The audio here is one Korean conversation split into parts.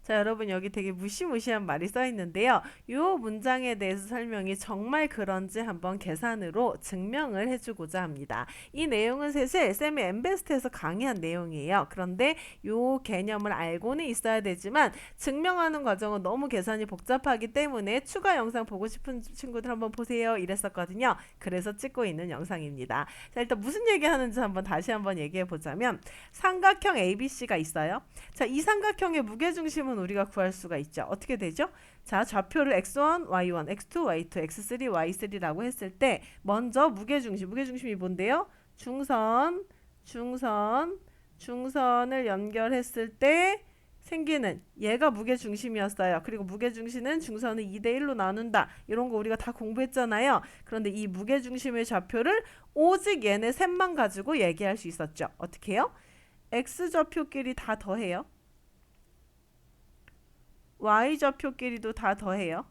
자, 여러분 여기 되게 무시무시한 말이 써 있는데요. 이 문장에 대해서 설명이 정말 그런지 한번 계산으로 증명을 해주고자 합니다. 이 내용은 사실 쌤이 엠베스트에서 강의한 내용이에요. 그런데 이 개념을 알고는 있어야 되지만 증명하는 과정은 너무 계산이 복잡하기 때문에 추가 영상 보고 싶은 친구들 한번 보세요 이랬었거든요. 그래서 찍고 있는 영상입니다. 자, 일단 무슨 얘기하는지 다시 한번 얘기해 보자면 삼각형 ABC가 있어요. 자, 이 삼각형의 무게중심은 우리가 구할 수가 있죠. 어떻게 되죠? 자, 좌표를 x1, y1, x2, y2, x3, y3라고 했을 때 먼저 무게중심이 뭔데요? 중선을 연결했을 때 생기는 얘가 무게중심이었어요. 그리고 무게중심은 중선을 2대1로 나눈다. 이런 거 우리가 다 공부했잖아요. 그런데 이 무게중심의 좌표를 오직 얘네 셋만 가지고 얘기할 수 있었죠. 어떻게 해요? x좌표끼리 다 더해요. y좌표끼리도 다 더해요.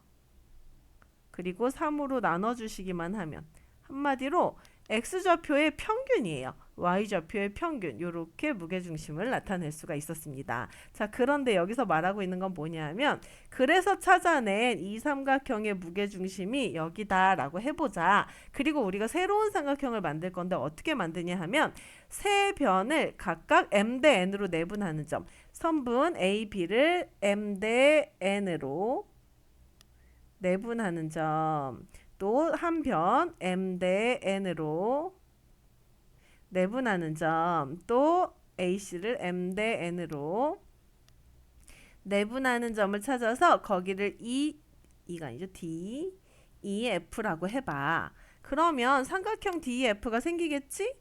그리고 3으로 나눠주시기만 하면 한마디로 x좌표의 평균이에요. y좌표의 평균 이렇게 무게중심을 나타낼 수가 있었습니다. 자, 그런데 여기서 말하고 있는 건 뭐냐면 그래서 찾아낸 이 삼각형의 무게중심이 여기다 라고 해보자. 그리고 우리가 새로운 삼각형을 만들 건데 어떻게 만드냐 하면 세 변을 각각 m 대 n으로 내분하는 점, 선분 a, b를 m 대 n으로 내분하는 점, 또 한 변 m 대 n으로 내분하는 점, 또 AC를 m 대 n으로 내분하는 점을 찾아서 거기를 E가 아니죠. D, EF라고 해봐. 그러면 삼각형 DEF가 생기겠지?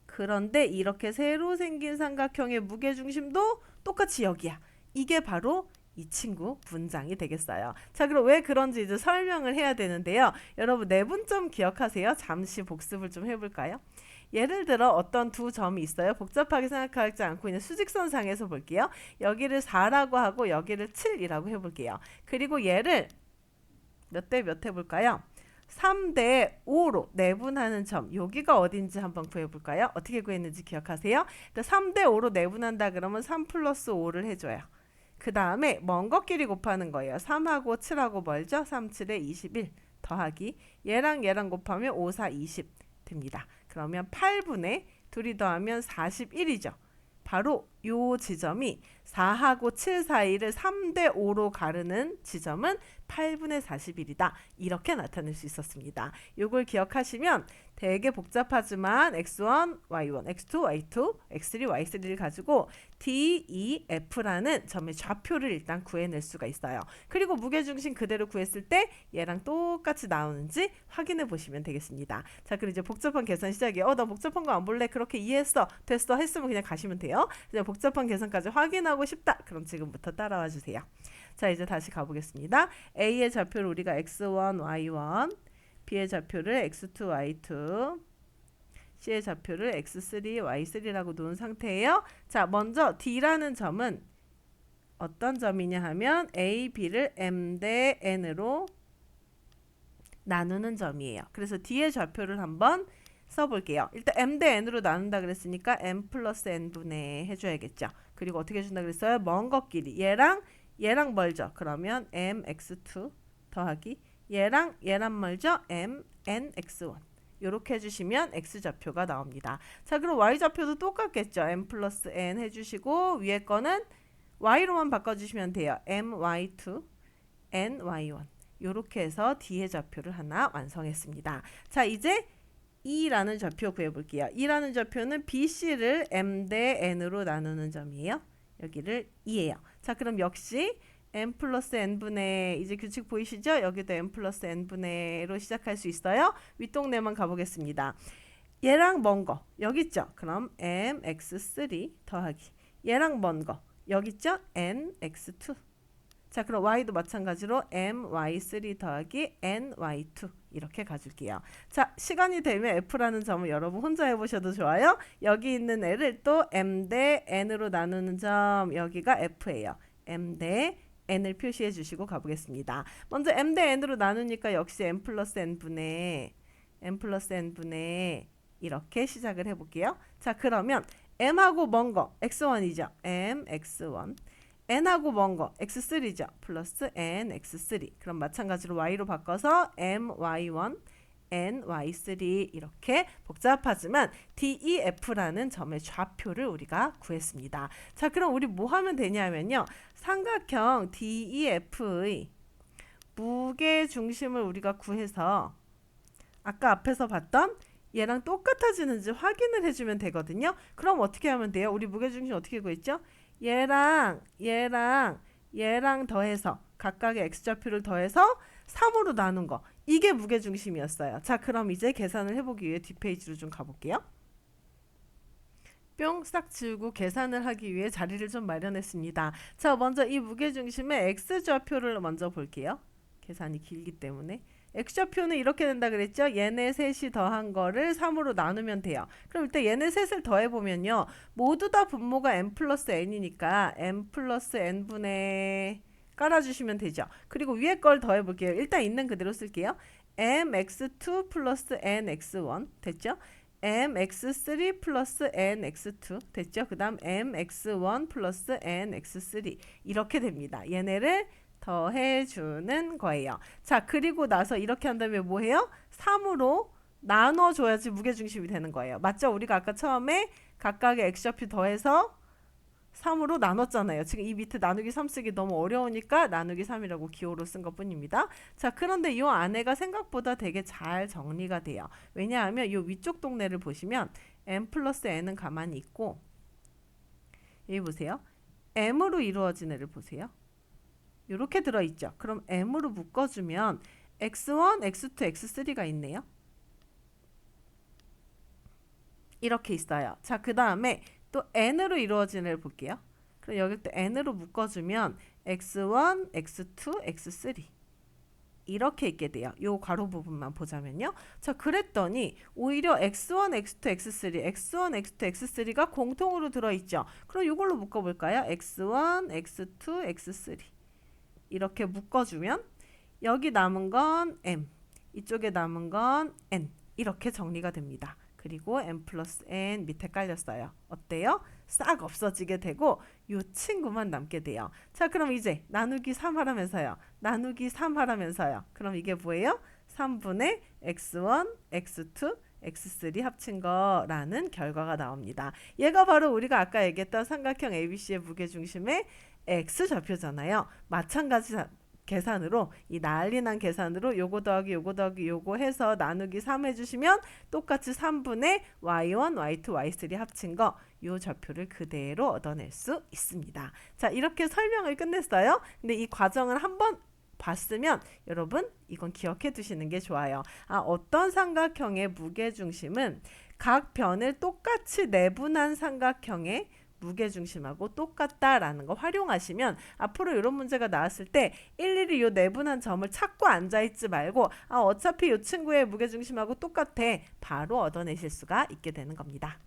그런데 이렇게 새로 생긴 삼각형의 무게중심도 똑같이 여기야. 이게 바로 이 친구 문장이 되겠어요. 자, 그럼 왜 그런지 이제 설명을 해야 되는데요. 여러분 내분점 기억하세요? 잠시 복습을 좀 해볼까요? 예를 들어 어떤 두 점이 있어요. 복잡하게 생각하지 않고 있는 수직선상에서 볼게요. 여기를 4라고 하고 여기를 7이라고 해볼게요. 그리고 얘를 몇 대 몇 해볼까요? 3대 5로 내분하는 점, 여기가 어딘지 한번 구해볼까요? 어떻게 구했는지 기억하세요? 3대 5로 내분한다 그러면 3 플러스 5를 해줘요. 그 다음에 먼 것끼리 곱하는 거예요. 3하고 7하고 멀죠? 3, 7에 21 더하기 얘랑 곱하면 5, 4, 20 됩니다. 그러면 8분의 둘이 더하면 41이죠. 바로 요 지점이 4하고 7 사이를 3대 5로 가르는 지점은 8분의 41이다. 이렇게 나타낼 수 있었습니다. 이걸 기억하시면 되게 복잡하지만 x1, y1, x2, y2, x3, y3를 가지고 D, E, F라는 점의 좌표를 일단 구해낼 수가 있어요. 그리고 무게중심 그대로 구했을 때 얘랑 똑같이 나오는지 확인해 보시면 되겠습니다. 자, 그럼 이제 복잡한 계산 시작이에요. 나 복잡한 거 안 볼래? 그렇게 이해했어. 됐어. 했으면 그냥 가시면 돼요. 이제 복잡한 계산까지 확인하고 싶다. 그럼 지금부터 따라와 주세요. 자, 이제 다시 가보겠습니다. A의 좌표를 우리가 x1, y1, B의 좌표를 x2, y2, C의 좌표를 x3, y3라고 놓은 상태예요. 자, 먼저 D라는 점은 어떤 점이냐 하면 A, B를 m 대 n으로 나누는 점이에요. 그래서 D의 좌표를 한번 써볼게요. 일단 m 대 n으로 나눈다 그랬으니까 m 플러스 n분의 해줘야겠죠. 그리고 어떻게 해준다 그랬어요? 먼 것끼리 얘랑 멀죠. 그러면 mx2 더하기 얘랑 멀죠. mnx1 이렇게 해주시면 x좌표가 나옵니다. 자, 그럼 y좌표도 똑같겠죠. m 플러스 n 해주시고 위에 거는 y로만 바꿔주시면 돼요. my2 ny1 이렇게 해서 D의 좌표를 하나 완성했습니다. 자, 이제 E라는 좌표 구해볼게요. E라는 좌표는 BC를 m 대 n으로 나누는 점이에요. 여기를 2예요. 자, 그럼 역시 m 플러스 n분의 이제 규칙 보이시죠? 여기도 m 플러스 n분의로 시작할 수 있어요. 윗동네만 가보겠습니다. 얘랑 먼 거 여기 있죠? 그럼 mx3 더하기 얘랑 먼 거 여기 있죠? nx2. 자, 그럼 y도 마찬가지로 my3 더하기 ny2 이렇게 가줄게요. 자, 시간이 되면 f라는 점을 여러분 혼자 해보셔도 좋아요. 여기 있는 애를 또 m 대 n으로 나누는 점 여기가 f예요. m 대 n을 표시해 주시고 가보겠습니다. 먼저 m 대 n으로 나누니까 역시 m 플러스 n분의 이렇게 시작을 해볼게요. 자, 그러면 m하고 먼 거 x1이죠. m x1 n하고 먼 거 x3죠. 플러스 n x3. 그럼 마찬가지로 y로 바꿔서 my1 ny3 이렇게 복잡하지만 DEF라는 점의 좌표를 우리가 구했습니다. 자, 그럼 우리 뭐 하면 되냐면요. 삼각형 DEF의 무게중심을 우리가 구해서 아까 앞에서 봤던 얘랑 똑같아지는지 확인을 해주면 되거든요. 그럼 어떻게 하면 돼요? 우리 무게중심 어떻게 구했죠? 얘랑 더해서 각각의 x좌표를 더해서 3으로 나눈 거. 이게 무게중심이었어요. 자, 그럼 이제 계산을 해보기 위해 뒷페이지로 좀 가볼게요. 뿅 싹 지우고 계산을 하기 위해 자리를 좀 마련했습니다. 자, 먼저 이 무게중심의 x좌표를 먼저 볼게요. 계산이 길기 때문에. x좌표는 이렇게 된다 그랬죠? 얘네 셋이 더한 거를 3으로 나누면 돼요. 그럼 일단 얘네 셋을 더해보면요. 모두 다 분모가 n 플러스 n이니까 n 플러스 n분의 깔아주시면 되죠. 그리고 위에 걸 더해볼게요. 일단 있는 그대로 쓸게요. mx2 플러스 nx1 됐죠? mx3 플러스 nx2 됐죠? 그 다음 mx1 플러스 nx3 이렇게 됩니다. 얘네를 더해주는 거예요. 자, 그리고 나서 이렇게 한 다음에 뭐 해요? 3으로 나눠줘야지 무게중심이 되는 거예요. 맞죠? 우리가 아까 처음에 각각의 x좌표 더해서 3으로 나눴잖아요. 지금 이 밑에 나누기 3 쓰기 너무 어려우니까 나누기 3이라고 기호로 쓴 것 뿐입니다. 자, 그런데 이 안에가 생각보다 되게 잘 정리가 돼요. 왜냐하면 이 위쪽 동네를 보시면 m 플러스 n은 가만히 있고 여기 보세요. m으로 이루어진 애를 보세요. 이렇게 들어있죠. 그럼 m으로 묶어주면 x1, x2, x3가 있네요. 이렇게 있어요. 자, 그 다음에 또 n으로 이루어진 애를 볼게요. 그럼 여기 또 n으로 묶어주면 x1, x2, x3 이렇게 있게 돼요. 요 괄호 부분만 보자면요. 자, 그랬더니 오히려 x1, x2, x3, x1, x2, x3가 공통으로 들어있죠. 그럼 이걸로 묶어볼까요? x1, x2, x3 이렇게 묶어주면 여기 남은 건 m, 이쪽에 남은 건 n 이렇게 정리가 됩니다. 그리고 m 플러스 n 밑에 깔렸어요. 어때요? 싹 없어지게 되고 이 친구만 남게 돼요. 자, 그럼 이제 나누기 3 하라면서요. 나누기 3 하라면서요. 그럼 이게 뭐예요? 3분의 x1, x2, x3 합친 거라는 결과가 나옵니다. 얘가 바로 우리가 아까 얘기했던 삼각형 ABC의 무게중심의 x좌표잖아요. 마찬가지 계산으로 이 난리난 계산으로 요거 더하기 요거 더하기 요거 해서 나누기 3 해주시면 똑같이 3분의 y1, y2, y3 합친 거 요 좌표를 그대로 얻어낼 수 있습니다. 자, 이렇게 설명을 끝냈어요. 근데 이 과정을 한번 봤으면 여러분 이건 기억해 두시는 게 좋아요. 아, 어떤 삼각형의 무게중심은 각 변을 똑같이 내분한 삼각형의 무게중심하고 똑같다라는 거 활용하시면 앞으로 이런 문제가 나왔을 때 일일이 요 내분한 점을 찾고 앉아있지 말고 아, 어차피 이 친구의 무게중심하고 똑같아 바로 얻어내실 수가 있게 되는 겁니다.